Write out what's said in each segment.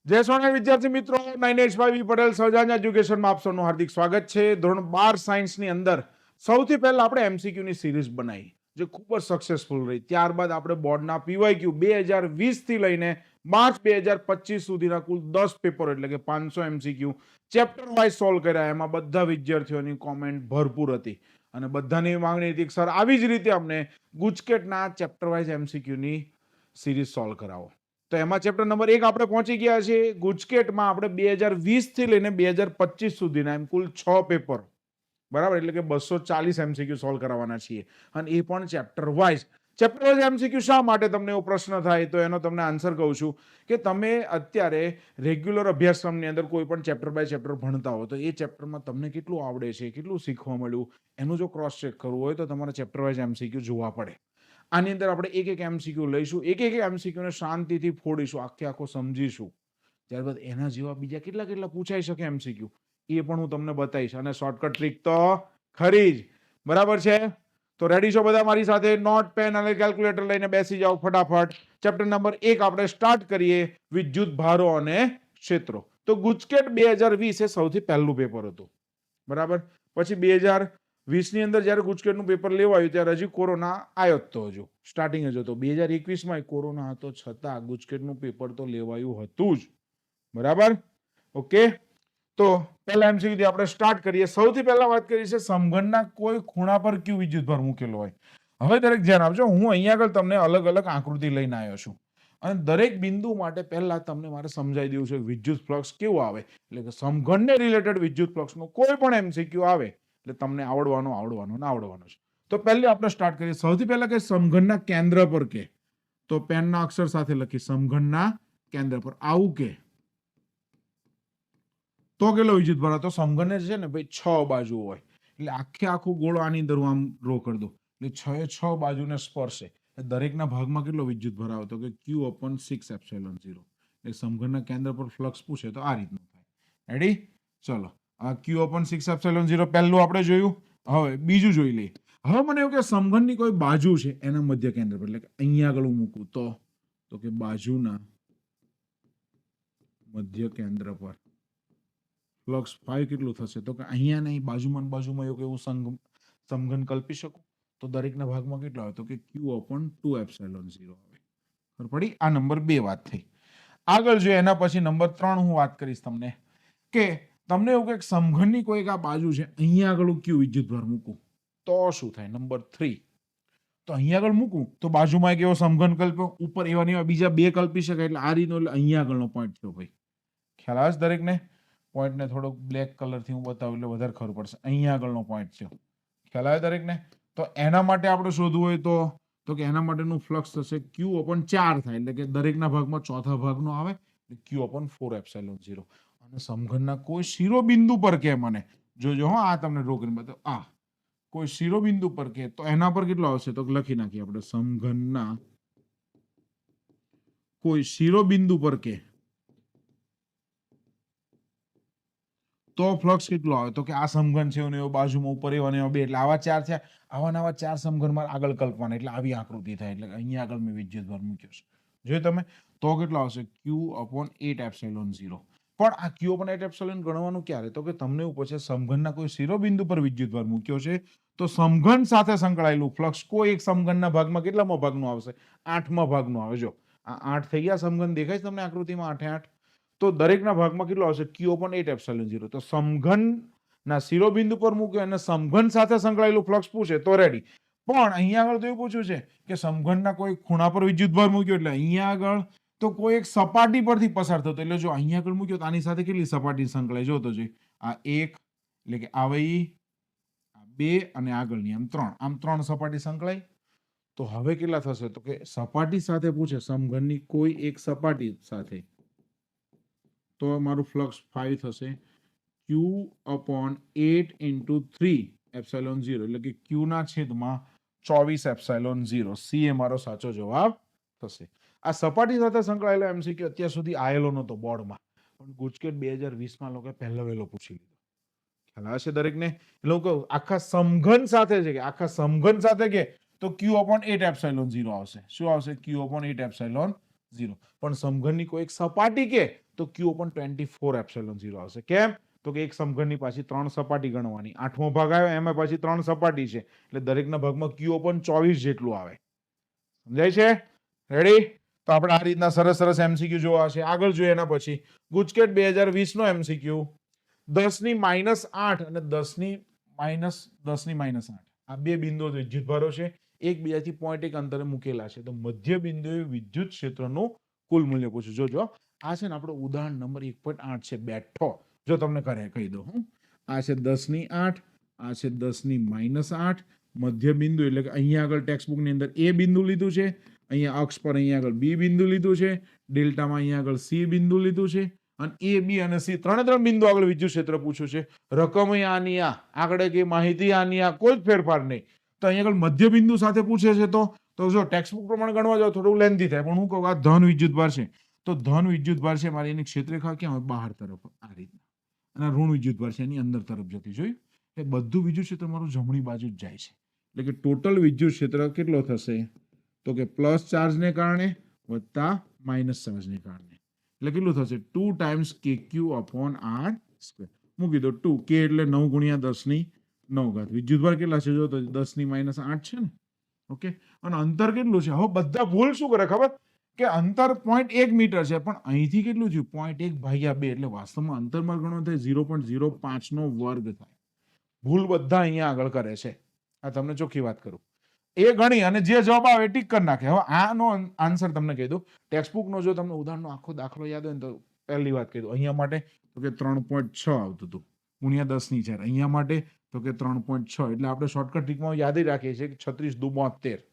જય સોના વિદ્યાર્થી મિત્રો, નૈનેશભાઈ પટેલ સહજાન એજ્યુકેશનમાં આપ સૌનું હાર્દિક સ્વાગત છે. ધોરણ 12 સાયન્સની અંદર સૌથી પહેલા આપણે એમસીક્યુ ની સિરીઝ બનાવી જે ખૂબ જ સક્સેસફુલ રહી. ત્યારબાદ આપણે બોર્ડના પીવાયક્યુ 2020 થી લઈને માર્ચ 2025 સુધીના કુલ 10 પેપર એટલે કે 500 એમસીક્યુ ચેપ્ટર વાઇઝ સોલ્વ કર્યા. એમાં બધા વિદ્યાર્થીઓની કોમેન્ટ ભરપૂર હતી અને બધાની માંગણી હતી કે સર આવી જ રીતે અમને ગુજકેટના ચેપ્ટર વાઇઝ એમસીક્યુની સિરીઝ સોલ્વ કરાવો. તો એમાં ચેપ્ટર નંબર 1 આપણે પહોંચી ગયા છે. ગુજકેટમાં આપણે 2020 થી લઈને 2025 સુધીના એમ કુલ 6 પેપર, બરાબર, એટલે કે 240 એમસીક્યુ સોલ્વ કરવાના છીએ અને એ પણ chapter wise. Chapter wise MCQ શા માટે, તમને એવો પ્રશ્ન થાય તો એનો તમને આન્સર કહું છું કે તમે અત્યારે રેગ્યુલર અભ્યાસક્રમની અંદર કોઈ પણ ચેપ્ટર બાય ચેપ્ટર ભણતા હો તો એ ચેપ્ટરમાં તમને કેટલું આવડે છે, કેટલું શીખવા મળ્યું, એનું જો ક્રોસ ચેક કરવું હોય તો તમારે ચેપ્ટર વાઇઝ એમસીક્યુ જોવા પડે. આની અંદર આપણે એક એક એમસીક્યુ લઈશું, એક એક એમસીક્યુને શાંતિથી ફોડીશું, આખો સમજીશું. ત્યારબાદ એના જેવા બીજા કેટલા કેટલા પૂછાઈ શકે એમસીક્યુ એ પણ હું તમને બતાવીશ અને શોર્ટકટ ટ્રીક તો ખરી જ. બરાબર છે? તો રેડી છો બધા મારી સાથે? નોટ, પેન અને કેલ્ક્યુલેટર લઈને બેસી જાઓ ફટાફટ. ચેપ્ટર નંબર 1 આપણે સ્ટાર્ટ કરીએ, વિદ્યુત ભારો અને ક્ષેત્રો. તો ગુજકેટ 2020 એ સૌથી પહેલું પેપર હતું, બરાબર. પછી 2020 ની અંદર જ્યારે ગુજકેટનું પેપર લેવાયું ત્યારે હજી કોરોના આવ્યો જ તો, હજુ સ્ટાર્ટિંગ જ હતો. 2021માં કોરોના હતો છતાં ગુજકેટનું પેપર તો લેવાયું હતું જ, બરાબર. ઓકે, તો પહેલા એમસીક્યુ આપણે સ્ટાર્ટ કરીએ. સૌથી પહેલા વાત કરીએ છે સમઘનના કોઈ ખૂણા પર ક્યુ વિદ્યુતભાર મૂકેલો હોય. હવે દરેક ધ્યાન આપજો, હું અહીંયા આગળ તમને અલગ અલગ આકૃતિ લઈને આવ્યો છું અને દરેક બિંદુ માટે પહેલા તમને મારે સમજાવી દેવું છે વિદ્યુત ફ્લક્સ કેવું આવે. એટલે કે સમઘનને રિલેટેડ વિદ્યુત ફ્લક્સનો કોઈ પણ એમસીક્યુ આવે એટલે તમને આવડવાનો છે. તો પહેલે આપણે સ્ટાર્ટ કરીએ. સૌથી પહેલા કે સમઘનના કેન્દ્ર પર કે, તો પેનના અક્ષર સાથે લખી સમઘનના કેન્દ્ર પર આવું કે તો કેટલો વિદ્યુતભાર? તો સમઘનને છે ને ભાઈ 6 બાજુ હોય એટલે આખું ગોળ આની અંદર હું આમ ડ્રો કરી દઉં એટલે 6 બાજુને સ્પર્શે દરેકના ભાગમાં કેટલો વિદ્યુતભાર આવે તો કે Q/6ε0. એટલે સમઘનના કેન્દ્ર પર ફ્લક્સ પૂછે તો આ રીતનું થાય. રેડી? ચલો, આ Q/6ε0 પહેલું આપણે જોયું. હવે બીજું જોઈ લઈએ. હવે મને એવું કે સમઘનની કોઈ બાજુ છે એના મધ્ય કેન્દ્ર પર, એટલે કે અહીંયા આગળ હું મૂકું તો કે બાજુના મધ્ય કેન્દ્ર પર ફ્લક્સ ફાઈ કેટલું થશે તો કે અહીંયા નહીં, બાજુમાં એવું કે હું સમઘન કલ્પી શકું તો દરેકના ભાગમાં કેટલો આવે તો કે Q/2ε0 આવે. ખબર પડી? આ નંબર 2 વાત થઈ. આગળ જોઈએ એના પછી નંબર 3 હું વાત કરીશ તમને કે તમને એવું કે સમઘનની કોઈ એક આ બાજુ છે, અહીંયા આગળ હું ક્યુ વિદ્યુતભાર મૂકું તો શું થાય. નંબર 3, તો અહીંયા આગળ મૂકું તો બાજુમાં એક એવો સમઘન કલ્પ્યો, ઉપર એવા બીજા 2 કલ્પી શકાય એટલે આ રીતનો, એટલે અહીંયા આગળનો પોઈન્ટ થયો ભાઈ. ખ્યાલ આવે છે દરેકને? પોઈન્ટને થોડોક બ્લેક કલરથી હું બતાવું એટલે વધારે ખબર પડશે. અહીંયા આગળનો પોઈન્ટ છે, ખ્યાલ આવે દરેકને? તો એના માટે આપણે શોધવું હોય તો કે એના માટેનું ફ્લક્સ થશે Q/4 થાય એટલે કે દરેકના ભાગમાં ચોથા ભાગનો આવે એટલે Q/4ε0. અને સમઘનના કોઈ શિરોબિંદુ પર કે મને જોજો, હા, આ તમને ડ્રો કરીને બતાવો. આ કોઈ શિરોબિંદુ પર કે તો એના પર કેટલો આવશે તો લખી નાખીએ આપણે સમઘનના કોઈ શિરોબિંદુ પર કે તો ફ્લક્સ કેટલો આવે તો કે આ સમઘન છે અને બાજુમાં ઉપર એવા ને એવા 2 એટલે આવા 4 થયા. આવા 4 સમઘનમાં આગળ કલ્પવાના એટલે આવી આકૃતિ થાય. એટલે અહીંયા આગળ મેં વિદ્યુતભાર મૂક્યો છે, જોયું તમે? તો કેટલો આવશે Q/8ε0. પણ આ Q/8ε ગણવાનું ક્યારે તો કે તમને એવું પૂછે સમઘનના કોઈ શિરોબિંદુ પર વિદ્યુતભાર મૂક્યો છે તો સમઘન સાથે સંકળાયેલું ફ્લક્સ કોઈ એક સમઘનના ભાગમાં કેટલામો ભાગનું આવશે? 8મા ભાગનું આવે. જો આ 8 થઈ ગયા સમઘન, દેખાય છે તમને આકૃતિમાં 8 8? તો દરેકના ભાગમાં કેટલો આવશે? Q/8ε0. તો સમઘનના શિરોબિંદુ પર મૂક્યો અને સમઘન સાથે સંકળાયેલું ફ્લક્સ પૂછે તો રેડી. પણ અહીંયા આગળ તો એવું પૂછ્યું છે કે સમઘનના કોઈ ખૂણા પર વિદ્યુતભાર મૂક્યો એટલે અહીંયા આગળ તો કોઈ એક સપાટી પરથી પસાર થતો, એટલે જો અહીંયા આગળ મૂક્યો તો આની સાથે કેટલી સપાટી સંકળાય જોતો જોઈએ. આ 1 એટલે કે આવી, આ 2 અને આગળની આમ 3, આમ 3 સપાટી સંકળાય. તો હવે કેટલા થશે તો કે સપાટી સાથે પૂછે સમઘનની કોઈ એક સપાટી સાથે તો મારું ફ્લક્સ 5 થશે Q/8 × 3ε0 એટલે કે Q/24ε0. C એ મારો સાચો જવાબ થશે. આ સપાટી સાથે સંકળાયેલો એમસીક્યુ અત્યાર સુધી આયેલો નહોતો બોર્ડમાં, પણ ગુજકેટ 2020માં લોકો પહેલો વહેલો પૂછી લીધો. ખ્યાલ આવે છે દરેકને? લોકો આખા સમઘન સાથે છે કે આખા સમઘન સાથે કે તો Q/8ε0 આવશે. શું આવશે? Q/8ε0. 0. પણ સમઘનની કોઈ એક સપાટી કે તો Q upon 24 એપ્સિલોન 0 આવશે. કેમ? તો કે એક સમઘનની પાછી 3 સપાટી ગણવાની. 8મો ભાગ આવ્યો એમાં પાછી 3 સપાટી છે. એટલે દરેકના ભાગમાં Q upon 24 જેટલું આવે. સમજાય છે? રેડી? તો આપણે આ રીતના સરસ સરસ MCQ જોવા છે. આગળ જોઈએ એના પછી ગુજકેટ 2020 નો MCQ 10 ની -8 અને 10 ની -8 આ બે બિંદુઓ વિદ્યુતભારો છે, એકબીજાથી 0.1 અંતરે મૂકેલા છે. તો મધ્ય બિંદુએ વિદ્યુત ક્ષેત્રનું કુલ મૂલ્ય પૂછ્યું. જોજો આ છે ને આપણો ઉદાહરણ નંબર 1.8 છે બેઠો. જો તમને કરે કહી દો હું આ છે 10 ની 8, આ છે 10 ની -8. મધ્ય બિંદુ એટલે કે અહીંયા આગળ ટેક્સ્ટ બુક ની અંદર એ બિંદુ લીધું છે, અહીંયા અક્ષ પર અહીંયા આગળ બી બિંદુ લીધું છે, ડેલ્ટામાં અહીંયા આગળ સી બિંદુ લીધું છે અને એ બી અને સી ત્રણ બિંદુ આગળ વિદ્યુત ક્ષેત્ર પૂછ્યું છે. રકમ આની આ આગળ કે માહિતી આની આ કોઈ જ ફેરફાર નહીં. તો અહીંયા આગળ મધ્ય બિંદુ સાથે પૂછે છે તો જો ટેક્સ્ટ બુક પ્રમાણે ગણવા જાવ થોડું લેન્થી થાય, પણ હું કહું આ ધન વિદ્યુતભાર છે તો ધન વિદ્યુતભાર છે મારી એની ક્ષેત્રરેખા ક્યાં હોય? બહાર તરફ આ રીતના. અને ઋણ વિદ્યુતભાર છે એની અંદર તરફ જતી. જોયું? એ બધું વિદ્યુત ક્ષેત્ર મારું જમણી બાજુ જ જાય છે. એટલે કે ટોટલ વિદ્યુત ક્ષેત્ર કેટલો થશે? તો કે પ્લસ ચાર્જને કારણે વત્તા માઇનસ ચાર્જને કારણે. એટલે કેટલું થશે? 2 times KQ upon R square. મૂકી દો 2 K એટલે 9 ગુણ્યા 10 ની 9 ઘાત. વિદ્યુતભાર કેટલા છે? જો તો 10 ની -8 છે ને. ઓકે. અને અંતર કેટલું છે? હવે બધા ભૂલ શું કરે ખબર? કે અંતર 0.1 મીટર છે પણ અહીંથી કેટલું થયું? 0.1/2 એટલે વાસ્તવમાં અંતરમાં ગણો થાય 0.05 નો વર્ગ થાય. ભૂલ બધા અહીંયા આગળ કરે છે. આ તમને ચોખ્ખી વાત કરું. એ ગણી અને જે જવાબ આવે ટીક કરી નાખે. હવે આનો આન્સર તમને કહી દઉં. ટેક્સ્ટ બુકનો જો તમને ઉદાહરણનો આખો દાખલો યાદ હોય ને તો પહેલી વાત કહી દઉં. અહીંયા માટે તો કે 3.6 આવતું હતું ગુણ્યા 10 ની 4. અહીંયા માટે તો કે 3.6 એટલે આપણે શોર્ટકટ ટ્રીકમાં યાદ રાખીએ છીએ કે 36 દુ 72.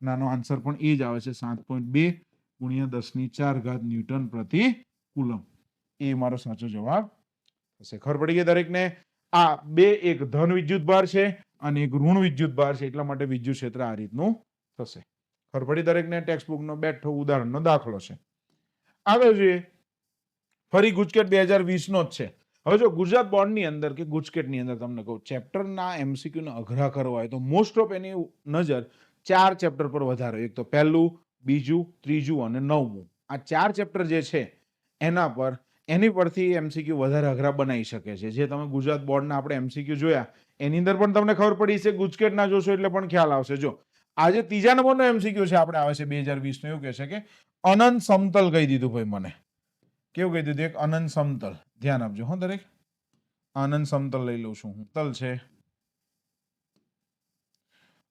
નાનો આન્સર પણ એ જ આવે છે 7.2 ગુણ્યા 10 ની 4 ઘાત ન્યૂટન પ્રતિ કુલમ. એ મારો સાચો જવાબ થશે. ખબર પડી ગઈ દરેકને? આ બે એક ધન વિદ્યુતભાર છે અને એક ઋણ વિદ્યુતભાર છે એટલા માટે વિદ્યુત ક્ષેત્ર આ રીતનું થશે. ખબર પડી દરેકને? ટેક્સ્ટ બુકનો બેઠો ઉદાહરણનો દાખલો છે. આગળ જોઈએ ફરી ગુજકેટ 2020 નો જ છે. હવે જો ગુજરાત બોર્ડની અંદર કે ગુજકેટની અંદર તમને કહું ચેપ્ટરના MCQ ને અઘરા કરવા હોય તો મોસ્ટ ઓફ એની નજર 4 ચેપ્ટર પર વધારે. એક તો પહેલું, બીજું, ત્રીજું અને 9મું. આ 4 ચેપ્ટર જે છે એના પર એની પરથી MCQ વધારે અઘરા બનાવી શકે છે. જે તમે ગુજરાત બોર્ડના આપણે MCQ જોયા એની અંદર પણ તમને ખબર પડી છે. ગુજકેટના જોશો એટલે પણ ખ્યાલ આવશે. જો આજે ત્રીજા નંબરનો MCQ છે આપણે આવે છે 2020 નો. એવું કહે છે કે અનંત સમતલ કહી દીધું ભાઈ મને. કેવું કહી દીધું? એક અનંત સમતલ. ધ્યાન આપજો હો દરેક. અનંત સમતલ લઈ લઉં છું હું. તલ છે.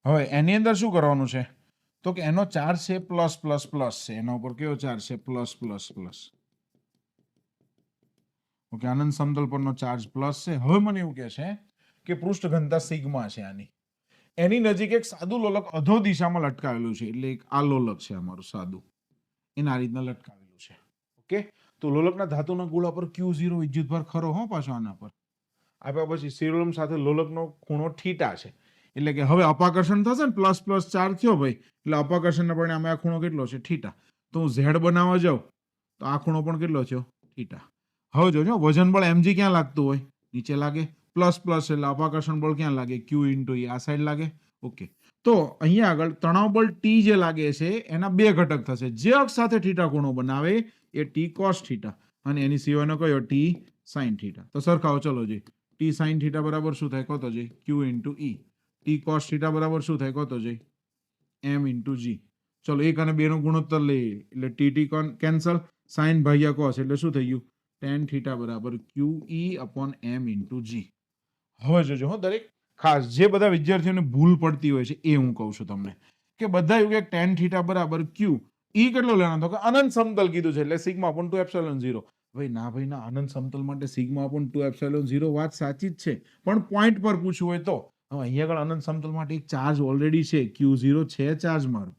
હવે એની અંદર શું કરવાનું છે? તો કે એનો ચાર્જ છે પ્લસ પ્લસ પ્લસ છે. એના ઉપર કેવો ચાર્જ છે? Plus plus plus. ઓકે. અનંત સમતલ પરનો ચાર્જ પ્લસ છે. હવે મને એવું કહે છે કે પૃષ્ઠ ઘનતા સિગ્મા છે આની. એની નજીક એક સાદું લોલક અધો દિશામાં લટકાવેલું છે. એટલે એક આ લોલક છે અમારું સાદું. એને આ રીતના લટકાવેલું છે. ઓકે. તો લોલકના ધાતુના ગોળા પર Q0 વિદ્યુતભાર ખરો હો પાછો આના પર. આપ્યા પછી શિરોલમ સાથે લોલકનો ખૂણો થીટા છે. એટલે કે હવે અપાકર્ષણ થશે ને પ્લસ પ્લસ ચાર્જ થયો ભાઈ એટલે અપાકર્ષણના પરિણામે આ ખૂણો કેટલો છે? થીટા. તો હું Z બનાવવા જાઉં તો આ ખૂણો પણ કેટલો થયો? થીટા. હવે જોજો વજન બળ mg ક્યાં લાગતું હોય? નીચે લાગે. પ્લસ પ્લસ એટલે અપાકર્ષણ બળ ક્યાં લાગે? Q * E આ સાઈડ લાગે. ઓકે. તો અહીંયા આગળ તણાવ બળ T જે લાગે છે એના બે ઘટક થશે. જે અક્ષ સાથે થીટા ખૂણો બનાવે એ T cos થીટા અને એની સિવાયનો કયો? T sin theta. તો સરખાવો ચલો જી. T sin થીટા બરાબર શું થાય? કહો તો જી. Q * E. T cos theta બરાબર શું થાય? કહો તો જી. M * G. ચલો 1 અને 2 નો ગુણોત્તર લઈએ એટલે TT કેન્સલ. sin ભાગ્યા cos એટલે શું થઈ ગયું? tan થીટા બરાબર QE upon M * G. હવે જોજો હો દરેક ખાસ જે બધા વિદ્યાર્થીઓને ભૂલ પડતી હોય છે એ હું કહું છું તમને કે બધા એવું કે tan થીટા બરાબર Q. E કેટલો લેવાનો? તો કે અનંત સમતલ કીધું છે એટલે સિગ્મા upon 2 એપ્સિલોન 0. ભાઈ ના અનંત સમતલ માટે સિગ્મા upon 2 એપ્સિલોન 0 વાત સાચી જ છે પણ પોઈન્ટ પર પૂછવું હોય તો હવે અહીંયા આગળ અનંત સમતલ માટે એક ચાર્જ ઓલરેડી છે. Q0 છે ચાર્જ મારો.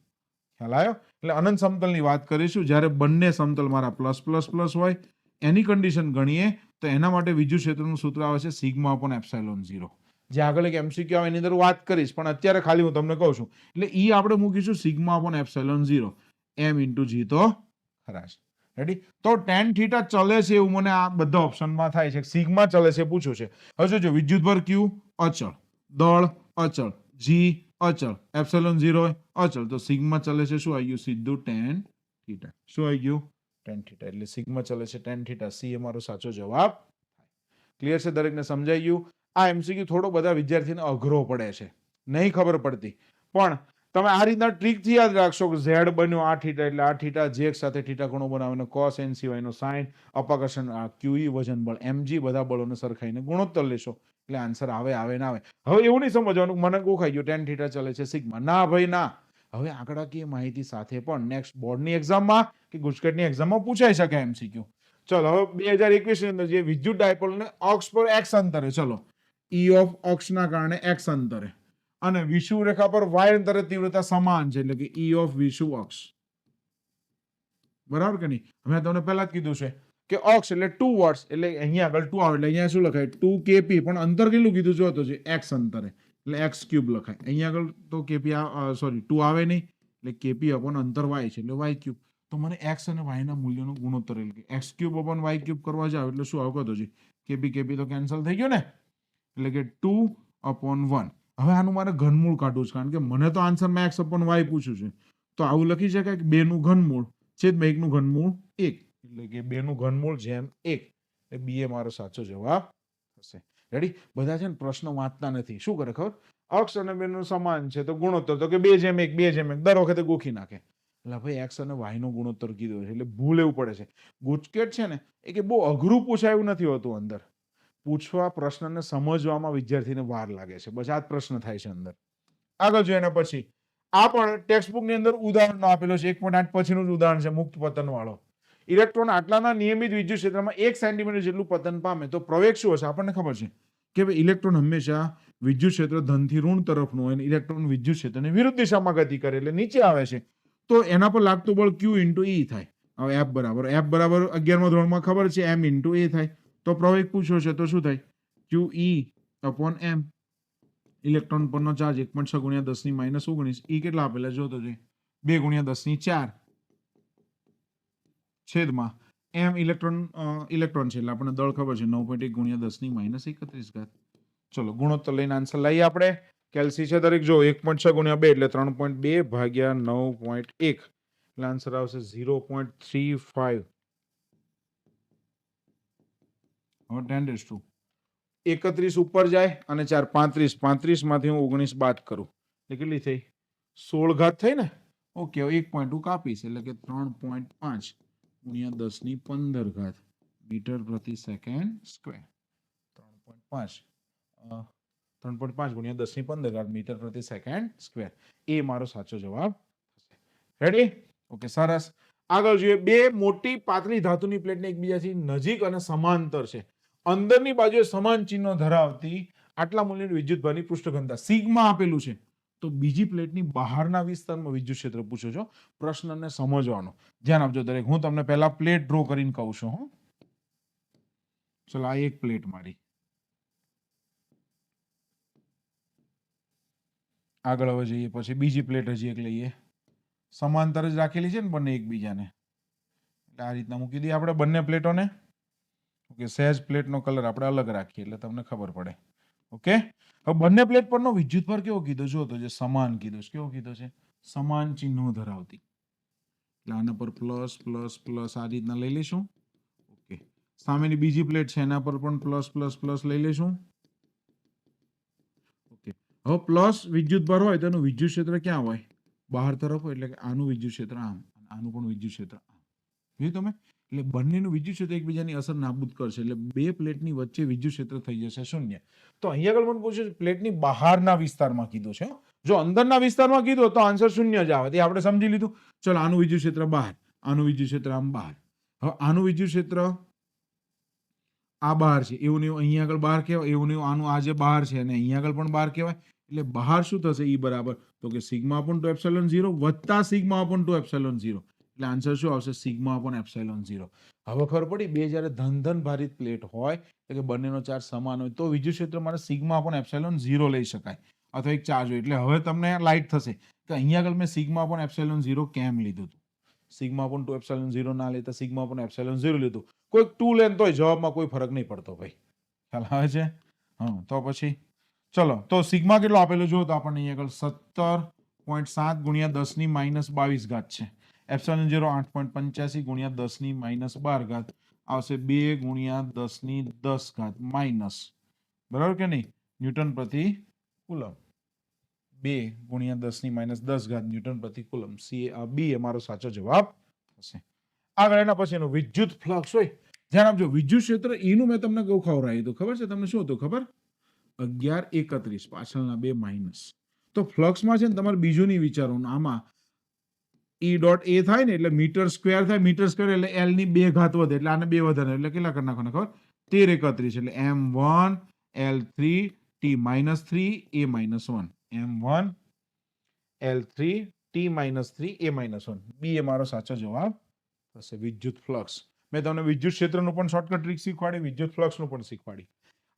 ખ્યાલ આવ્યો? એટલે અનંત સમતલની વાત કરીશું જ્યારે બંને સમતલ મારા પ્લસ પ્લસ પ્લસ હોય. એની કન્ડિશન ગણીએ તો એના માટે વિદ્યુત ક્ષેત્રનું સૂત્ર આવે છે સિગ્મા upon એપ્સિલોન 0. જે આગળ એક MCQ આવે એની અંદર વાત કરીશ પણ અત્યારે ખાલી હું તમને કહું છું. એટલે E આપણે મૂકીશું sigma upon epsilon 0. M * G તો ખરા છે. રેડી? તો tan થીટા ચલે છે એવું મને આ બધા ઓપ્શનમાં થાય છે. સિગ્મા ચલે છે પૂછ્યું છે. હવે જોજો વિદ્યુતભાર Q અચળ, દળ અચળ, G અચળ, એપ્સિલોન 0 અચળ. તો સિગ્મા ચલે છે શું આવી ગયું? સીધું tan થીટા. શું આવી ગયું? tan theta. એટલે સિગ્મા ચલે છે tan થીટા. સી એ મારો સાચો જવાબ. ક્લિયર છે? દરેકને સમજાઈ ગયું? આ એમસીક્યુ થોડો બધા વિદ્યાર્થીને અઘરો પડે છે, નહીં ખબર પડતી, પણ તમે આ રીતના ટ્રીકથી યાદ રાખશો કે ઝેડ બન્યો આ થીટા એટલે આ થીટા, જે એક સાથે થીટા ખૂણો બનાવે, કોસ એન સિવાયનો સાઇન, અપાકર્ષણ ક્યુઈ, વજન બળ એમજી, બધા બળોને સરખાઈને ગુણોત્તર લેશો એટલે આન્સર આવે ના આવે. હવે એવું નહીં સમજવાનું મને ગોખાઈ ગયું tan થીટા ચલે છે સિગ્મા. ના ભાઈ ના. હવે આંકડાકીય માહિતી સાથે પણ નેક્સ્ટ બોર્ડની એક્ઝામમાં કે ગુજકેટની એક્ઝામમાં પૂછાઈ શકે એમસીક્યુ. ચલો હવે 2021 ની અંદર જે વિદ્યુત ડાયપોલને અક્ષ પર x અંતરે, ચલો E ઓફ અક્ષના કારણે x અંતરે અને વિષુવ રેખા પર y અંતરે તીવ્રતા સમાન છે એટલે કે E ઓફ વિષુવ અક્ષ. બરાબર કે નહીં? મેં તમને પહેલા જ કીધું છે કે અક્ષ એટલે 2 વોટ્સ એટલે અહીંયા આગળ 2 આવે એટલે અહીંયા શું લખાય 2 kp, પણ અંતર કેટલું કીધું જો તો છે x અંતરે એટલે x ક્યુબ લખાય. અહીંયા આગળ તો kp 2 આવે નહીં એટલે kp અપોન અંતર y છે એટલે y ક્યુબ. તો મને x અને y ના મૂલ્યોનો ગુણોત્તર એટલે કે x cube upon y cube કરવા જાવ એટલે શું આવે તો kp તો કેન્સલ થઈ ગયો ને, એટલે કે 2 અપોન 1. હવે આનું મારે ઘનમૂળ કાઢવું છે, કારણ કે મને તો આન્સરમાં x અપોન y પૂછ્યું છે, તો આવું લખી શકાય કે 2 નું ઘનમૂળ છેદમાં 1 નું ઘનમૂળ 1 એટલે કે 2 નું ઘનમૂળ જેમ 1 એટલે b એ મારો સાચો જવાબ થશે. રેડી? બધા છે ને પ્રશ્ન વાંચતા નથી, શું કરે ખબર? અક્ષ અને 2 નું સમાન છે તો ગુણોત્તર તો કે 2:1 દર વખતે ગોખી નાખે. એટલે ભાઈ x અને y નો ગુણોત્તર કીધો છે એટલે ભૂલ એવું પડે છે. ગુજકેટ છે ને એ કે બહુ અઘરું પૂછાયું નથી હોતું, અંદર પૂછવા પ્રશ્નને સમજવામાં વિદ્યાર્થીને વાર લાગે છે, બસ આ જ પ્રશ્ન થાય છે અંદર. આગળ જોઈએ એના પછી આ પણ ટેક્સ્ટબુક ની અંદર ઉદાહરણ આપેલો છે. 1.8 પછીનું જ ઉદાહરણ છે, મુક્ત પતન વાળો. ઇલેક્ટ્રોન આટલાના નિયમિત વિદ્યુત ક્ષેત્રમાં 1 સેન્ટીમીટર જેટલું પતન પામે તો પ્રવેગ શું હશે? આપણને ખબર છે કે ભાઈ ઇલેક્ટ્રોન હંમેશા વિદ્યુત ક્ષેત્ર ધનથી ઋણ તરફનું હોય અને ઇલેક્ટ્રોન વિદ્યુત ક્ષેત્રની વિરુદ્ધ દિશામાં ગતિ કરે એટલે નીચે આવે છે, તો એના પર લાગતું બળ Q × E થાય. હવે F બરાબર 11મા ધોરણમાં ખબર છે M × A થાય, તો પ્રવેગ પૂછ્યો છે તો શું થાય? QE upon M. ઇલેક્ટ્રોન પરનો ચાર્જ 1.6 × 10⁻19 E કેટલા આપેલા જોતો છે 2 × 10⁴ છેદમાં M ઇલેક્ટ્રોન છે એટલે આપણને દળ ખબર છે 9.1 × 10⁻31. ચલો ગુણોત્તર લઈને આન્સર લઈએ આપણે. કેલ્સી છે દરેક જો 1.6 × 2 એટલે 3.2 ભાગ્યા 9.1 એટલે આન્સર આવશે 0.35. હવે 10⁻31 ઉપર જાય અને 4 35 માંથી હું 19 બાદ કરું એટલે કેટલી થઈ? 16 ઘાત થઈ ને. ઓકે, 1.2 કાપીશ એટલે કે 3.5 × 10⁻15 મીટર પ્રતિ સેકન્ડ સ્ક્વેર. 3.5 × 10⁻15 મીટર પ્રતિ સેકન્ડ સ્ક્વેર એ મારો સાચો જવાબ થશે. રેડી? ઓકે, સરસ. આગળ જોઈએ. બે મોટી પાતળી ધાતુની પ્લેટને એકબીજાથી નજીક અને સમાંતર છે. અંદરની બાજુએ સમાન ચિહ્નો ધરાવતી આટલા મૂલ્યની વિદ્યુતભારની પૃષ્ઠ ઘનતા સિગ્મા આપેલું છે, તો બીજી પ્લેટની બહારના વિસ્તારમાં વિદ્યુત ક્ષેત્ર પૂછો છો. પ્રશ્નને સમજવાનો ધ્યાન આપજો દરેક. હું તમને પહેલા પ્લેટ ડ્રો કરીને કહું છું. ચલો આ એક પ્લેટ મારી. આગળ હવે જઈએ પછી બીજી પ્લેટ હજી એક લઈએ. સમાંતર જ રાખેલી છે ને બંને એકબીજાને, એટલે આ રીતના મૂકી દઈએ આપણે બંને પ્લેટોને. ઓકે, સહેજ પ્લેટનો કલર આપણે અલગ રાખીએ એટલે તમને ખબર પડે. ઓકે, હવે બંને પ્લેટ પરનો વિદ્યુતભાર કેવો કીધો જો તો જે સમાન કીધો છે. કેવો કીધો છે? સમાન ચિહ્નો ધરાવતી. એટલે આના પર પ્લસ પ્લસ પ્લસ આ રીતના લઈ લઈશું. ઓકે, સામેની બીજી પ્લેટ છે એના પર પણ પ્લસ પ્લસ પ્લસ લઈ લઈશું. ઓકે, હવે પ્લસ વિદ્યુતભાર હોય તો એનું વિદ્યુત ક્ષેત્ર ક્યાં હોય? બહાર તરફ હોય, એટલે કે આનું વિદ્યુત ક્ષેત્ર આમ, આનું પણ વિદ્યુત ક્ષેત્ર આમ. જોયું તમે? એટલે બંનેનું વિદ્યુત ક્ષેત્ર એકબીજાની અસર નાબૂદ કરશે એટલે બે પ્લેટની વચ્ચે વિદ્યુત ક્ષેત્ર થઈ જશે 0. તો અહીંયા આગળ મને પૂછ્યું પ્લેટની બહારના વિસ્તારમાં કીધું છે. જો અંદરના વિસ્તારમાં કીધું તો આન્સર 0 જ આવે, તે આપણે સમજી લીધું. ચલો આનું વિદ્યુત ક્ષેત્ર બહાર, આનું વિદ્યુત ક્ષેત્ર આમ બહાર. હવે આનું વિદ્યુત ક્ષેત્ર આ બહાર છે એવું નહીં અહીંયા આગળ બહાર કહેવાય, એવું નહીં આનું આ જે બહાર છે અને અહીંયા આગળ પણ બહાર કહેવાય. એટલે બહાર શું થશે? E બરાબર તો કે σ/2ε0 વત્તા σ/2ε0 એટલે આન્સર શું આવશે? σ/ε0. હવે ખબર પડી બે જ્યારે ધન ભારિત પ્લેટ હોય એટલે કે બંનેનો ચાર્જ સમાન હોય તો વિદ્યુત ક્ષેત્ર મારે σ/ε0 લઈ શકાય અથવા એક ચાર્જ હોય. એટલે હવે તમને લાઈટ થશે કે અહીંયા આગળ મેં σ/ε0 કેમ લીધું હતું. σ/2ε0 ના લેતા σ/ε0 લીધું. કોઈ 2 લેન તોય જવાબમાં કોઈ ફરક નહીં પડતો ભાઈ. ખ્યાલ આવે છે? હા, તો પછી ચલો તો સિગ્મા કેટલો આપેલો જો તો આપણને અહીંયા આગળ 17.7 × 10⁻22 છે. એપ્સિલોન 0 8.85 ગુણ્યા 10 ની માઇનસ 12 ઘાત આવશે 2 ગુણ્યા 10 ની 10 ઘાત માઇનસ, બરાબર કે નહીં, ન્યૂટન પ્રતિ કુલમ. 2 ગુણ્યા 10 ની માઇનસ 10 ઘાત ન્યૂટન પ્રતિ કુલમ. બી એ મારો સાચો જવાબ થશે. આગળ એના પછીનો વિદ્યુત ફ્લક્સ હોય, ધ્યાન આપજો. વિદ્યુત ક્ષેત્ર નું મેં તમને કહું ખવડાવ્યું હતું, ખબર છે તમને શું હતું ખબર? 1131 પાછળના 2 માઇનસ. તો ફ્લક્સમાં છે ને તમારે બીજું નહીં વિચારવાનું. આમાં ઈ ડોટ એ થાય ને એટલે મીટર સ્ક્વેર થાય, મીટર સ્ક્વેર એટલે એલ ની 2 ઘાત વધે એટલે આને 2 વધારે એટલે કેટલા કરી નાખવાના ખબર? 1331 એટલે m1 l3 t - 3 a - 1, m1 l3 t - 3 a - 1. બી એ મારો સાચો જવાબ થશે. વિદ્યુત ફ્લક્સ. મેં તમને વિદ્યુત ક્ષેત્રનું પણ શોર્ટકટ ટ્રીક શીખવાડી, વિદ્યુત ફ્લક્સનું પણ શીખવાડી.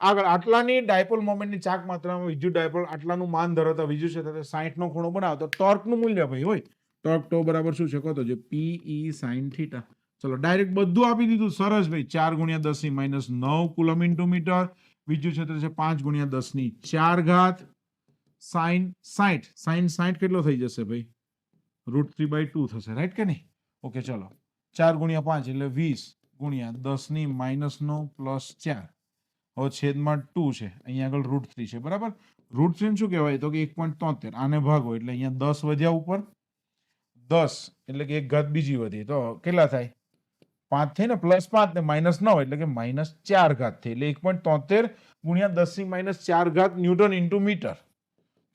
આગળ આટલાની ડાયપોલ મોમેન્ટની ચાક માત્રામાં વિદ્યુત ડાયપોલ આટલાનું માન ધરાવતા વિદ્યુત ક્ષેત્ર 60 નો ખૂણો બનાવો તો ટોર્કનું મૂલ્ય ભાઈ હોય. ટોર્ક તો બરાબર શું છે કહો તો જે PE sin θ. ચલો ડાયરેક્ટ બધું આપી દીધું, સરસ ભાઈ. 4 ગુણ્યા 10 ની માઇનસ 9 કુલમ ઇન્ટુ મીટર. વિદ્યુત ક્ષેત્ર છે 5 ગુણ્યા 10 ની 4 ઘાત sin 60. sin 60 કેટલો થઈ જશે ભાઈ? √3/2 થશે, રાઈટ કે નહીં? ઓકે ચલો 4 ગુણ્યા 5 એટલે 20 ગુણ્યા 10 ની માઇનસ 9 પ્લસ 4. હવે છેદમાં 2 છે, અહીંયા આગળ √3 છે, બરાબર. √3 શું કહેવાય તો કે 1.73. આને ભાગો એટલે અહીંયા 10 વધ્યા ઉપર, 10 એટલે કે 1 ઘાત બીજી વધી તો કેટલા થાય? 5 થઈ ને, +5 ને -9 એટલે કે -4 ઘાત થઈ એટલે 1.73 ગુણ્યા 10 ની માઇનસ 4 ઘાત ન્યૂટન ઇન્ટુ મીટર.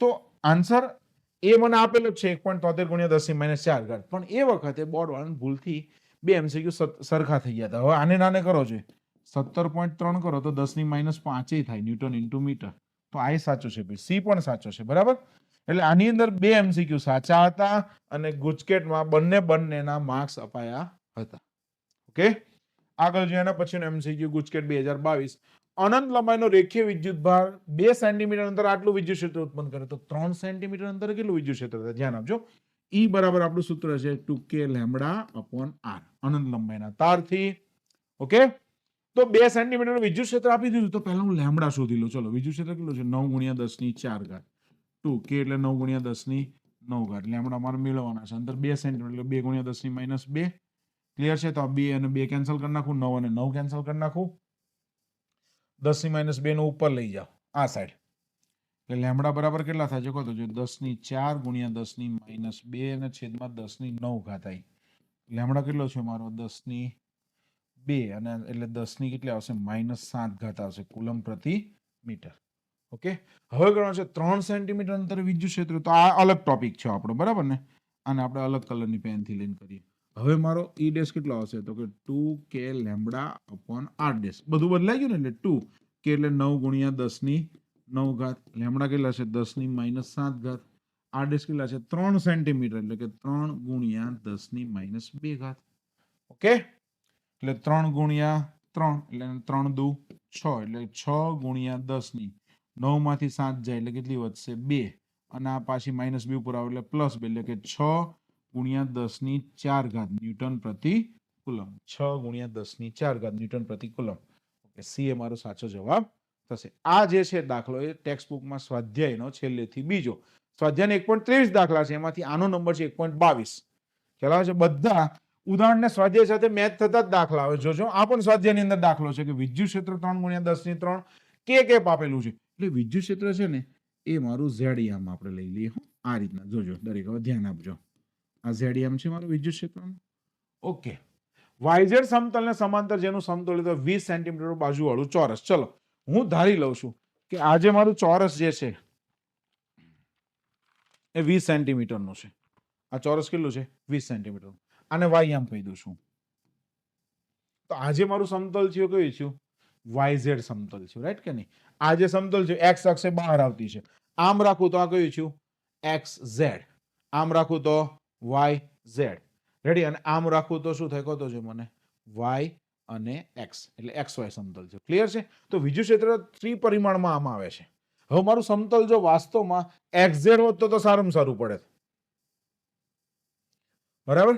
તો આન્સર એ મને આપેલો છે 1.73 ગુણ્યા 10 ની માઇનસ 4 ઘાત. પણ એ વખતે બોર્ડ વાળાને ભૂલથી 2 MCQ સરખા થઈ ગયા હતા. હવે આને નાને કરો છો 17.3 કરો તો 10 ની માઇનસ 5 થાય ન્યૂટન ઇન્ટુ મીટર. તો આ સાચું છે ભાઈ, સી પણ સાચો છે, બરાબર. એટલે આની અંદર 2 MCQ સાચા હતા અને ગુજકેટમાં બંનેના માર્ક્સ અપાયા હતા. ઓકે, આગળ જોઈએ એના પછીનો MCQ ગુજકેટ 2022. અનંત લંબાઈનો રેખીય વિદ્યુત ભાર 2 સેન્ટીમીટર અંતર આટલું વિદ્યુત ક્ષેત્ર ઉત્પન્ન કરે તો 3 સેન્ટીમીટર અંતરે કેટલું વિદ્યુત ક્ષેત્ર થાય? ધ્યાન આપજો. E બરાબર આપણું સૂત્ર છે 2k λ/r અનંત લંબાઈના તારથી. ઓકે, તો 2 સેન્ટીમીટર વિદ્યુત ક્ષેત્ર આપી દીધું તો પહેલા હું લેમ્બડા શોધી લઉં. ચલો વિદ્યુત ક્ષેત્ર કેટલું છે? 9 ગુણ્યા 10 ની 4 ઘાત. 2k એટલે 9 ગુણ્યા 10 ની 9 ઘાત. લેમ્બડા મારે મેળવવાના છે. અંતર 2 સેન્ટીમીટર એટલે 2 ગુણ્યા 10 ની માઇનસ 2. ક્લિયર છે? તો આ 2 અને 2 કેન્સલ કરી નાખું, 9 અને 9 કેન્સલ કરી નાખું. 10 ની માઇનસ 2 નો ઉપર લઈ જાઓ આ સાઈડ એટલે લેમ્બડા બરાબર કેટલા થાય છે કહો તો 10 ની 4 ગુણ્યા 10 ની માઇનસ 2 અને છેદમાં 10 ની 9 ઘાત આવી. લેમ્બડા કેટલો છે મારો? 10 ની 2 અને એટલે 10 ની કેટલી આવશે? -7 ઘાત આવશે કુલમ પ્રતિ મીટર. ઓકે, હવે ગણો છે 3 સેન્ટીમીટર અંતરે વિદ્યુત ક્ષેત્ર. તો આ અલગ ટોપિક છે આપણો, બરાબર ને? અને આપણે અલગ કલરની પેનથી લઈને કરીએ. હવે મારો E ડેશ કેટલો આવશે તો કે 2k λ/r ડેશ. બધું બદલાઈ ગયું ને એટલે 2k એટલે 9 ગુણ્યા 10 ની 9 ઘાત. લેમ્બડા કેટલા છે? 10 ની -7 ઘાત. r ડેશ કેટલા છે? 3 સેન્ટીમીટર એટલે કે 3 ગુણ્યા 10 ની -2 ઘાત. ઓકે, એટલે 3 ગુણ્યા 3 એટલે 3 દુ 6 એટલે 6 ગુણ્યા 10 ની 9 માંથી 7 જાય એટલે કેટલી વધશે? 2 અને આ પાછી -2 ઉપર આવે એટલે +2 એટલે કે 6 ગુણ્યા 10 ની 4 ઘાત ન્યૂટન પ્રતિ કુલમ. 6 ગુણ્યા 10 ની 4 ઘાત ન્યૂટન પ્રતિ કુલમ. ઓકે, સી એ મારો સાચો જવાબ થશે. આ જે છે દાખલો એ ટેક્સ્ટ બુકમાં સ્વાધ્યાયનો છેલ્લેથી બીજો. સ્વાધ્યાયના 1.23 દાખલા છે, એમાંથી આનો નંબર છે 1.22. ખ્યાલ આવે છે? બધા ઉદાહરણને સ્વાધ્યાય સાથે મેચ થતા જ દાખલા આવે. જોજો આ પણ સ્વાધ્યાયની અંદર દાખલો છે કે વિદ્યુત ક્ષેત્ર 3 ગુણ્યા 10 ની 3 કેપ આપેલું છે. એટલે વિદ્યુત ક્ષેત્ર છે ને એ મારું ઝેડિયમ આપણે લઈ લઈએ. આ રીતના જોજો દરેક. હવે ધ્યાન આપજો, આ ઝેડિયમ છે મારું વિદ્યુત ક્ષેત્રનું. ઓકે, વાયઝેડ સમતલને સમાંતર જેનું સમતોલ 20 સેન્ટીમીટર બાજુવાળું ચોરસ. ચલો હું ધારી લઉં છું કે આ જે મારું ચોરસ જે છે એ 20 સેન્ટીમીટરનું છે. આ ચોરસ કેટલું છે? 20 સેન્ટીમીટર. આને વાય આમ કહી દઉં છું. તો આજે મારું સમતલ છે કયું છે? વાયઝેડ સમતલ છે, રાઈટ કે નહીં? આ જે સમતલ છે એક્સ અક્ષે બહાર આવતી છે. આમ રાખું તો આ કયું છે? X Z. આમ રાખું તો વાય ઝેડ. રેડી? અને આમ રાખું તો શું થાય કહો તો છે મને? વાય અને એક્સ એટલે એક્સ વાય સમતલ છે. ક્લિયર છે? તો વિદ્યુત ક્ષેત્ર ત્રિપરિમાણમાં આમાં આવે છે. હવે મારું સમતલ જો વાસ્તવમાં એક્સ ઝેડ હોત તો સારું પડે, બરાબર?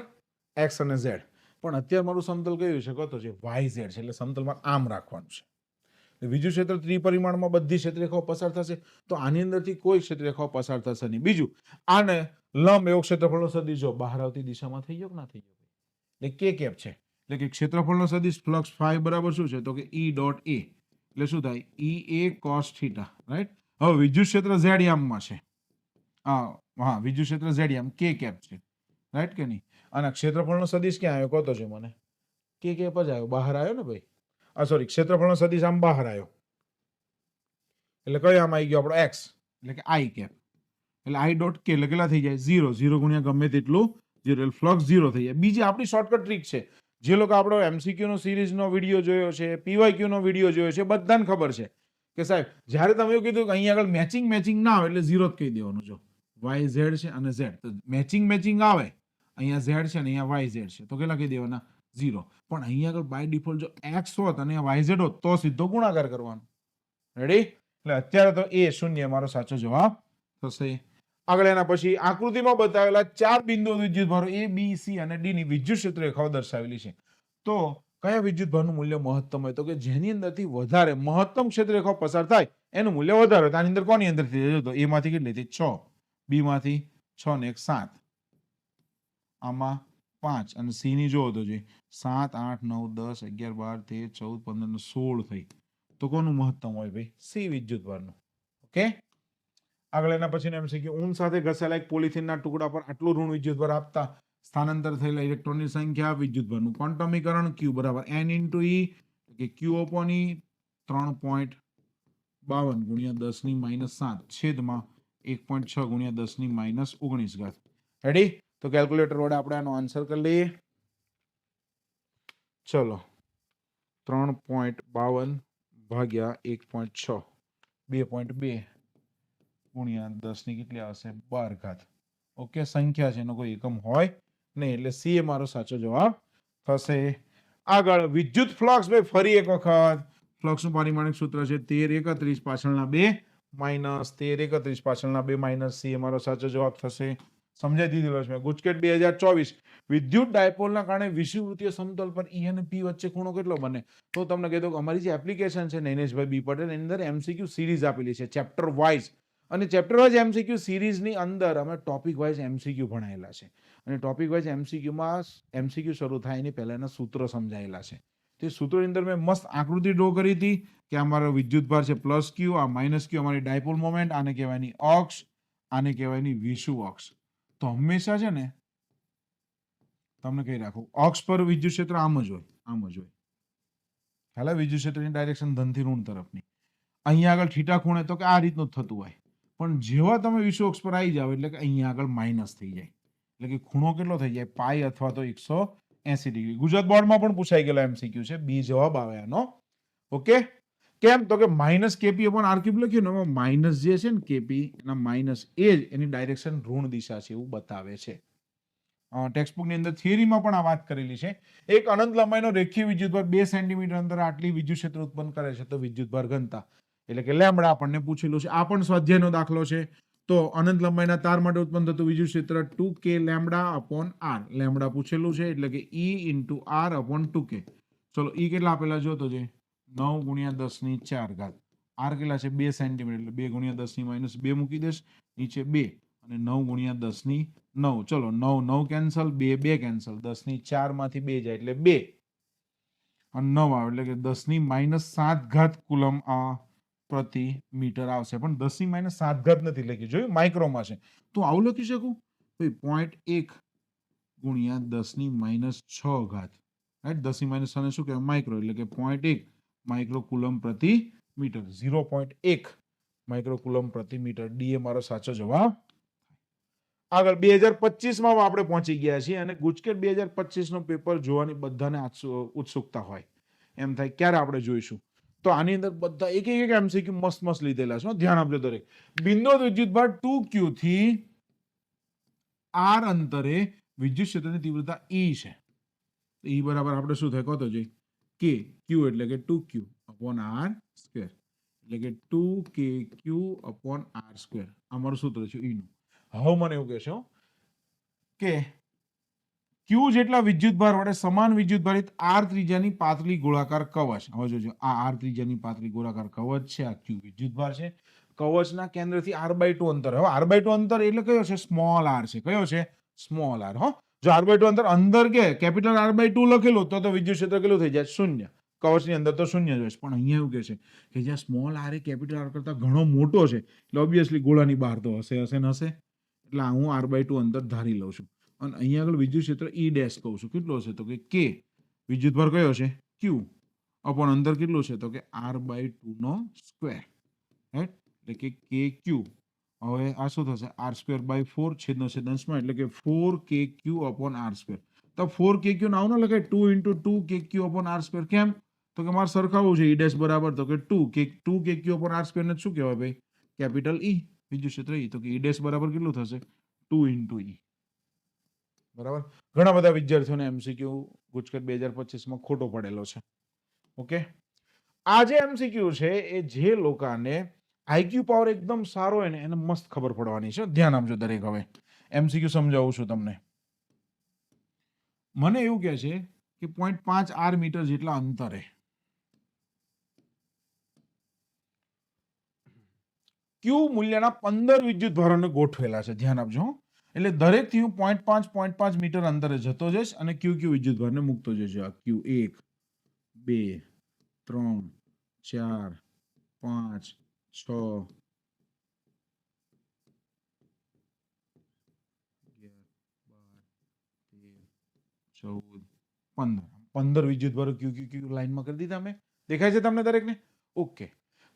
એક્સ અને ઝેડ. પણ અત્યારે મારું સમતલ કયું છે કહો તો છે? વાય ઝેડ છે. એટલે સમતલમાં આમ રાખવાનું છે. વિદ્યુત ક્ષેત્ર ત્રિપરિમાણમાં બધી ક્ષેત્રરેખાઓ પસાર થશે તો આની અંદરથી કોઈ ક્ષેત્રરેખાઓ પસાર થશે નહીં. બીજું, આને લંબ એવો ક્ષેત્રફળનો સદિશ જો બહાર આવતી દિશામાં થઈ ગયો કે ના થઈ ગયો? એટલે કે કેપ છે, એટલે કે ક્ષેત્રફળનો સદિશ ફ્લક્સ ફાઈ બરાબર શું છે? તો કે ઈ ડોટ એ, એટલે શું થાય? ઈ એ કોસ થીટા, રાઈટ? હવે વિદ્યુત ક્ષેત્ર ઝેડ યામમાં છે, હા વિદ્યુત ક્ષેત્ર ઝેડ યામ કે કેપ છે, રાઈટ કે નહીં? અને ક્ષેત્રફળનો સદિશ ક્યાં આવ્યો? કહો તો છે મને. કે કેપ જ આવ્યો, બહાર આવ્યો ને ભાઈ. સોરી, ક્ષેત્રફળનો સદિશ આમ બહાર આવ્યો, એટલે કયો આમ આવી ગયો આપણો એક્સ, એટલે કે આઈ કેપ. એટલે આઈ ડોટ કે એટલે કેટલા થઈ જાય? 0. 0 ગુણ્યા ગમે તેટલું 0, એટલે ફ્લક્સ 0 થઈ જાય. બીજી આપણી શોર્ટકટ ટ્રીક છે, જે લોકો આપણો એમસીક્યુ નો સિરીઝનો વિડીયો જોયો છે, પીવાયક્યુ નો વિડીયો જોયો છે, બધાને ખબર છે કે સાહેબ જ્યારે તમે એવું કીધું કે અહીંયા આગળ મેચિંગ ના આવે એટલે 0 જ કહી દેવાનું. જો વાય ઝેડ છે અને ઝેડ, તો મેચિંગ આવે, અહીંયા ઝેડ છે અને અહીંયા વાય ઝેડ છે, તો કેટલા કહી દેવાના? 0. પણ અહીંયા આગળ બાય ડિફોલ્ટ જો એક્સ હોત અને વાય ઝેડ હોત તો સીધો ગુણાકાર કરવાનો. રેડી? એટલે અત્યારે તો એ શૂન્ય મારો સાચો જવાબ થશે. આગળ એના પછી આકૃતિમાં બતાવેલા 4 બિંદુઓ વિદ્યુતભારો એ બી સી અને ડી ની વિદ્યુત ક્ષેત્ર રેખાઓ દર્શાવેલી છે. તો કયા વિદ્યુતભારનું મૂલ્ય મહત્તમ હોય? તો કે જેની અંદરથી વધારે મહત્તમ ક્ષેત્ર રેખાઓ પસાર થાય એનું મૂલ્ય વધારે હોય. આની અંદર કોની અંદર થઈ જાય? તો એ માંથી કેટલી થઈ? 6, બી માંથી 6 ને 1 7, આમાં 5 અને સી ની જોવો તો જોઈએ 7 8 9 10 11 12 13 14 15 ને 16 થઈ. તો કોનું મહત્તમ હોય ભાઈ? સી વિદ્યુતભારનું. ઓકે, આગળ એના પછી એમસીક્યુ ઊન સાથે ઘસાયેલા એક પોલિથીનના ટુકડા પર આટલું ઋણ વિદ્યુતભાર આપતા સ્થાનાંતર થયેલા ઇલેક્ટ્રોનની સંખ્યા વિદ્યુતભારનું ક્વોન્ટમીકરણ Q બરાબર n ઇન્ટુ E, કે Q અપોન E 3.52 ગુણ્યા 10 ની -7 છેદમાં 1.6 ગુણ્યા 10 ની -19 ઘાત. રેડી? તો કેલ્ક્યુલેટર વડે આપણે આનો આન્સર કરી લઈએ. ચલો, 3.52 ભાગ્યા 1.6 2.2 ગુણ્યા 10 ની કેટલી આવશે? 12 ઘાત. ઓકે, સંખ્યા છે, એનો કોઈ એકમ હોય નહીં, એટલે સી એ મારો સાચો જવાબ થશે. આગળ વિદ્યુત ફ્લક્સ, ભાઈ ફરી એક વખત ફ્લક્સનું પારિમાણિક સૂત્ર છે 1331 પાછળના 2 માઇનસ 1331 પાછળના 2 માઇનસ, સી એ મારો સાચો જવાબ થશે. સમજાઈ દીધેલો છે. ગુજકેટ 2024 વિદ્યુત ડાયપોલના કારણે વિષુવવૃત્તીય સમતલ પર ઈ અને પી વચ્ચે ખૂણો કેટલો બને? તો તમને કહી દઉં કે અમારી જે એપ્લિકેશન છે નૈનેશભાઈ બી પટેલ, એની અંદર એમસીક્યુ સિરીઝ આપેલી છે ચેપ્ટર વાઇઝ, અને ચેપ્ટર વાઇઝ એમસીક્યુ સિરીઝની અંદર અમે ટોપિક વાઇઝ એમસીક્યુ ભણાયેલા છે, અને ટોપિક વાઇઝ એમસીક્યુમાં એમસીક્યુ શરૂ થાય એની પહેલાના સૂત્રો સમજાયેલા છે. તે સૂત્રોની અંદર મેં મસ્ત આકૃતિ ડ્રો કરી હતી કે અમારો વિદ્યુતભાર છે પ્લસ ક્યુ, આ માઇનસ ક્યુ અમારી ડાયપોલ મોમેન્ટ, આને કહેવાયની અક્ષ, આને કહેવાયની વિષુવ અક્ષ. તો હંમેશા છે ને તમને કહી રાખું, અક્ષ પર વિદ્યુત ક્ષેત્ર આમ જ હોય, આમ જ હોય. હાલે, વિદ્યુત ક્ષેત્રની ડાયરેક્શન ધનથી ઋણ તરફની. અહીંયા આગળ થીટા ખૂણે તો કે આ રીતનું જ થતું હોય, પણ જેવા તમે વિષુવ અક્ષ પર આવી જાવ એટલે કે અહીંયા આગળ માઇનસ થઈ જાય, એટલે કે ખૂણો કેટલો થઈ જાય? પાઈ અથવા તો 180 ડિગ્રી. ગુજરાત બોર્ડમાં પણ પૂછાઈ ગયેલો એમસીક્યુ છે, બી જવાબ આવે આનો. ઓકે, કેમ? તો કે minus KP upon R cube લખ્યું ને, એમાં માઇનસ જે છે ને કેપી, એના માઇનસ એ જ એની ડાયરેક્શન ઋણ દિશા છે એવું બતાવે છે. ટેક્સ્ટબુકની અંદર થિયરીમાં પણ આ વાત કરેલી છે. એક અનંત લંબાઈનો રેખીય વિદ્યુતભાર 2 સેન્ટીમીટર અંદર આટલી વિદ્યુત ક્ષેત્ર ઉત્પન્ન કરે છે, તો વિદ્યુતભાર ઘનતા એટલે કે લેમ્બડા આપણને પૂછેલું છે. આ પણ સ્વાધ્યાયનો દાખલો છે. તો અનંત લંબાઈના તાર માટે ઉત્પન્ન થતું વિદ્યુત ક્ષેત્ર 2k lambda upon R, lambda પૂછેલું છે, એટલે કે E into R upon 2k. ચલો, E કેટલા આપેલા જોતો છે? 9 ગુણ્યા 10 ની 4 ઘાત. આર કેટલા છે? 2 સેન્ટીમીટર, એટલે 2 ગુણ્યા 10 ની -2 મૂકી દેશ, નીચે 2 અને 9 ગુણ્યા 10 ની 9. ચલો, 9 9 કેન્સલ, 2 2 કેન્સલ, 10 ની 4 માંથી 2 જાય એટલે 2 અને 9 આવે, એટલે કે 10 ની -7 ઘાત કુલમ પ્રતિ મીટર આવશે. પણ 10 ની -7 ઘાત નથી લખી, જોયું? માઇક્રોમાં છે. તો આવું લખી શકું ભાઈ 0.1 ગુણ્યા 10 ની -6 ઘાત, રાઈટ? 10 ની -6 ને શું કહેવાય? માઇક્રો, એટલે કે 0.1 માઇક્રો કુલમ પ્રતિ મીટર, 0.1 માઇક્રો કુલમ પ્રતિ મીટર. ડી એ મારો સાચો જવાબ. આગળ 2025 માં આપણે પહોંચી ગયા છીએ, અને ગુજકેટ 2025 નો પેપર જોવાની બધાને ઉત્સુકતા હોય, એમ થાય ક્યારે આપણે જોઈશું. તો આની અંદર બધા એક એક એમસીક્યુ મસ્ત મસ્ત લીધેલા છે, ધ્યાન આપજો દરેક. બિંદુ વિદ્યુતભાર 2q થી r અંતરે વિદ્યુત ક્ષેત્રની તીવ્રતા E છે. E બરાબર આપણે શું થાય કહો તો જોઈએ? k, q એટલે કે 2q અપોન r સ્ક્વેર, એટલે કે 2kq અપોન r સ્ક્વેર. અમારું સૂત્ર છે E નું. હવે મને એવું કહેશો કે Q જેટલા વિદ્યુતભાર વડે સમાન વિદ્યુતભારિત R ત્રિજ્યાની પાતળી ગોળાકાર કવચ. હવે જોજો, આ R ત્રિજ્યાની પાતળી ગોળાકાર કવચ છે, આ Q વિદ્યુતભાર છે. કવચના કેન્દ્રથી r/2 અંતર. હવે r/2 અંતર એટલે કયો છે? સ્મોલ r છે. કયો છે? Small r. હો, જો r/2 અંતર અંદર કે કેપિટલ R/2 લખેલું તો વિદ્યુત ક્ષેત્ર કેટલું થઈ જાય? શૂન્ય. કવચની અંદર તો શૂન્ય જ હોય, પણ અહીંયા એવું કે છે કે જ્યાં સ્મોલ r એ કેપિટલ R કરતા ઘણો મોટો છે, એટલે ઓબ્વિયસલી ગોળાની બહાર તો હશે ને હશે. એટલે હું r/2 અંતર ધારી લઉં છું અને અહીંયા આગળ વિદ્યુત ક્ષેત્ર E ડેશ કહું છું. કેટલો હશે? તો કે k. વિદ્યુતભાર કયો છે? q. અપોન અંતર કેટલું છે? તો કે r/2 નો સ્ક્વેર. રાઈટ? એટલે કે kq. હવે આ શું થશે? r²/4 છેદનો છેદ અંશમાં, એટલે કે 4kq અપોન r². તો 4kq નાવ ન લખાય 2 × 2kq અપોન r². કેમ? તો કે મારે સરખાવવું છે. E ડેશ બરાબર તો કે 2kq અપોન r² ને શું કહેવાય ભાઈ? કેપિટલ E, વિદ્યુત ક્ષેત્ર E. તો કે E ડેશ બરાબર કેટલું થશે? 2 × E. બરાબર. ઘણા બધા વિદ્યાર્થીઓને એમસીક્યુ ગુજકેટ 2025 માં ખોટો પડેલો છે. ઓકે, આ જે એમસીક્યુ છે એ જે લોકોને આઈક્યુ પાવર એકદમ સારો હોય ને એને મસ્ત ખબર પડવાની છે. ધ્યાન આપજો દરેક. હવે એમસીક્યુ સમજાવું છું તમને. મને એવું કહે છે કે 0.5 r મીટર જેટલા અંતરે ક્યુ મૂલ્યના 15 વિદ્યુત ભારોને ગોઠવેલા છે. ધ્યાન આપજો. એટલે દરેકથી હું 0.5 મીટર અંતરે જતો જઈશ અને ક્યુ વિદ્યુત ભારને મૂકતો જઈશ. આ ક્યુ 1 2 3 4 5 6 11 12 13 14 15 વિદ્યુતભારો ક્યુ લાઈનમાં કરી દીધા મેં. દેખાય છે તમને દરેકને? ઓકે.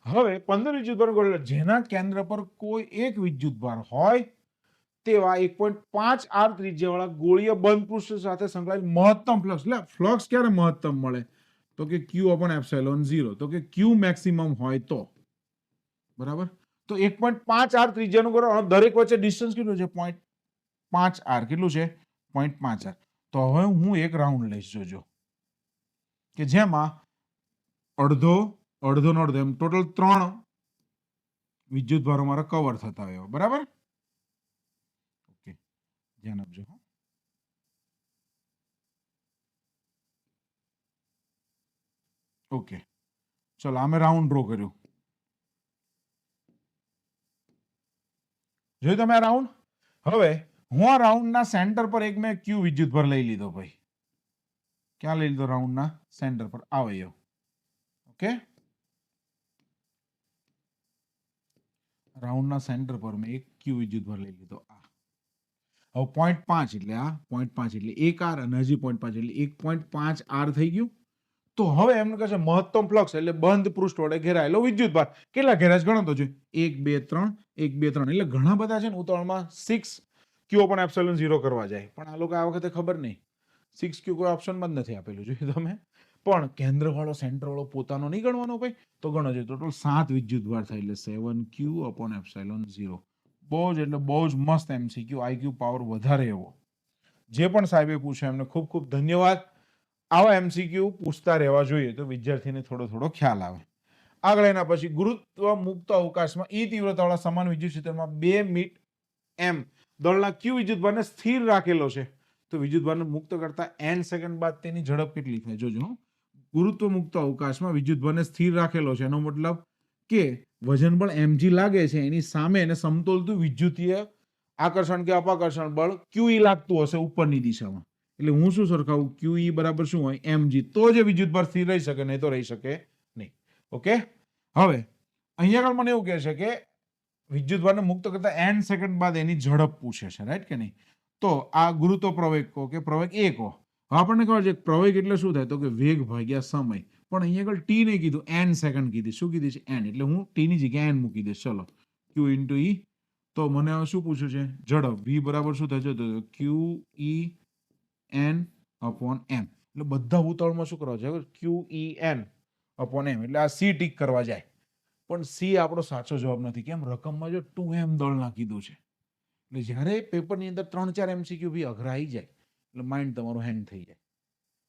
હવે 15 વિદ્યુતભાર જેના કેન્દ્ર પર કોઈ એક વિદ્યુતભાર હોય તેવા 1.5 r ત્રિજ્યાવાળા ગોળીય બંધ પૃષ્ઠ સાથે સંકળાયેલ મહત્તમ ફ્લક્સ. એટલે ફ્લક્સ ક્યારે મહત્તમ મળે? તો કે q/ε0. તો કે q મેક્સિમમ હોય તો. બરાબર. તો 1.5 r ત્રિજ્યાનું કરો. દરેક વચ્ચે ડિસ્ટન્સ કેટલું છે? 0.5 r. કેટલું છે? 0.5 r. તો હવે હું એક રાઉન્ડ લઈશ. જોજો કે જેમાં અડધો એમ ટોટલ 3 વિદ્યુતભારો મારા કવર થતા હોય. બરાબર. ઓકે, ધ્યાન આપજો. ઓકે, ચલો અમે રાઉન્ડ ડ્રો કર્યું. જોયું તમે આ રાઉન્ડ? હવે હું આ રાઉન્ડના સેન્ટર પર એક મેં ક્યુ વિદ્યુતભાર લઈ લીધો ભાઈ. ક્યાં લઈ લીધો? રાઉન્ડના સેન્ટર પર. આવ્યો. ઓકે, રાઉન્ડના સેન્ટર પર મેં એક ક્યુ વિદ્યુતભાર લઈ લીધો. આ હવે 0.5 એટલે આ 0.5 એટલે 1 r અને હજી 0.5 એટલે 1.5 r થઈ ગયું. તો હવે એમને કહે છે મહત્તમ ફ્લક્સ એટલે બંધ પૃષ્ઠ વડે ઘેરાયેલો વિદ્યુતભાર. કેટલા ઘેરાય છે ગણો તો જોઈએ. 1 2 3 1 2 3 એટલે ઘણા બધા છે ને. ઉતાવળમાં 6q/ε0 કરવા જાય, પણ આ લોકો આ વખતે ખબર નહીં 6q કોઈ ઓપ્શનમાં જ નથી આપેલું. જોયું તમે? પણ કેન્દ્રવાળો સેન્ટરવાળો પોતાનો નહીં ગણવાનો ભાઈ. તો ગણો જોઈએ. ટોટલ 7 વિદ્યુતભાર થાય એટલે 7q/ε0. બહુ જ એટલે બહુ જ મસ્ત એમસીક્યુ. આઈક્યુ પાવર વધારે એવો. જે પણ સાહેબે પૂછ્યું એમને ખૂબ ખૂબ ધન્યવાદ. આવા એમસીક્યુ પૂછતા રહેવા જોઈએ તો વિદ્યાર્થીને થોડો ખ્યાલ આવે. આગળ એના પછી ગુરુત્વ મુક્ત અવકાશમાં E તીવ્રતાવાળા સમાન વિદ્યુત ક્ષેત્રમાં 2 m દળના ક્યુ વિદ્યુતભારને સ્થિર રાખેલો છે. તો વિદ્યુતભારને મુક્ત કરતા n સેકન્ડ બાદ તેની ઝડપ કેટલી થાય? જોજો. ગુરુત્વ મુક્ત અવકાશમાં વિદ્યુતભારને સ્થિર રાખેલો છે એનો મતલબ કે વજન બળ mg લાગે છે, એની સામે એને સમતોલતું વિદ્યુતીય આકર્ષણ કે અપાકર્ષણ બળ QE લાગતું હશે ઉપરની દિશામાં. એટલે હું શું સરખાવું? QE બરાબર શું હોય? mg. તો જે વિદ્યુતભાર સ્થિર રહી શકે, નહીં તો રહી શકે નહીં. ઓકે, હવે અહીંયા આગળ મને એવું કહે છે કે વિદ્યુતભારને મુક્ત કરતા n સેકન્ડ બાદ એની ઝડપ પૂછે છે. રાઈટ કે નહીં? તો આ ગુરુત્વ પ્રવેગ કહો કે પ્રવેગ a કહો. હવે આપણને ખબર છે પ્રવેગ એટલે શું થાય? તો કે વેગ ભાગ્યા સમય. પણ અહીંયા આગળ t નહીં કીધું, n સેકન્ડ કીધી. શું કીધી છે? n. એટલે હું t ની જગ્યાએ n મૂકી દઈશ. ચલો, q × e. તો મને હવે શું પૂછ્યું છે? ઝડપ. v બરાબર શું થશે? તો QEn/m. એટલે બધા ઉતાવળમાં શું કરવા જાય? QEn/m. એટલે આ c ટીક કરવા જાય. પણ c આપણો સાચો જવાબ નથી. કેમ? રકમમાં જો 2m દળના કીધું છે. એટલે જ્યારે પેપરની અંદર 3-4 MCQ બી અઘરા આવી જાય એટલે માઇન્ડ તમારું હેંગ થઈ જાય.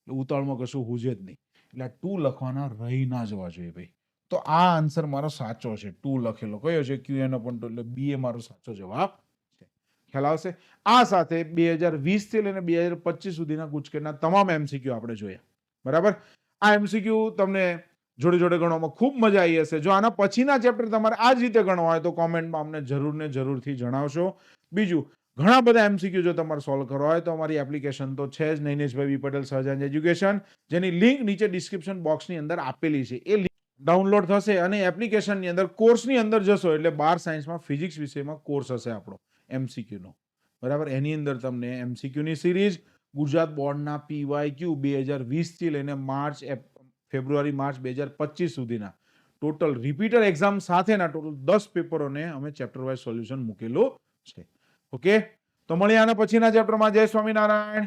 એટલે ઉતાવળમાં કશું હુજે જ નહીં. એટલે આ 2 લખવાના રહી ના જવા જોઈએ ભાઈ. તો આ આન્સર મારો સાચો છે. 2 લખેલો કયો છે? QN/2. એટલે બી એ મારો સાચો જવાબ છે. ખ્યાલ આવશે? આ સાથે 2020 થી લઈને 2025 સુધીના ગુજકેટના તમામ MCQ આપણે જોયા. બરાબર. આ MCQ તમને જોડે જોડે ગણવામાં ખૂબ મજા આવી હશે. જો આના પછીના ચેપ્ટર તમારે આ જ રીતે ગણવા હોય તો કોમેન્ટમાં અમને જરૂર ને જરૂરથી જણાવશો. બીજું, ઘણા બધા MCQ જો તમારે સોલ્વ કરવા હોય તો અમારી એપ્લિકેશન તો છે જ, નૈનેશભાઈ વી પટેલ સહજાનંદ એજ્યુકેશન, જેની લિંક નીચે ડિસ્ક્રિપ્શન બોક્સની અંદર આપેલી છે. એ લિંક ડાઉનલોડ થશે અને એપ્લિકેશનની અંદર કોર્સની અંદર જશો એટલે 12 સાયન્સમાં ફિઝિક્સ વિષયમાં કોર્સ હશે આપણો MCQ નો. બરાબર, એની અંદર તમને MCQ ની સિરીઝ, ગુજરાત બોર્ડના PYQ 2020 થી લઈને ફેબ્રુઆરી માર્ચ 2025 સુધીના ટોટલ રિપીટર એક્ઝામ સાથેના ટોટલ 10 પેપરોને અમે ચેપ્ટર વાઇઝ સોલ્યુશન મૂકેલું છે. ઓકે, તો મળીએ આના પછીના ચેપ્ટરમાં. જય સ્વામિનારાયણ.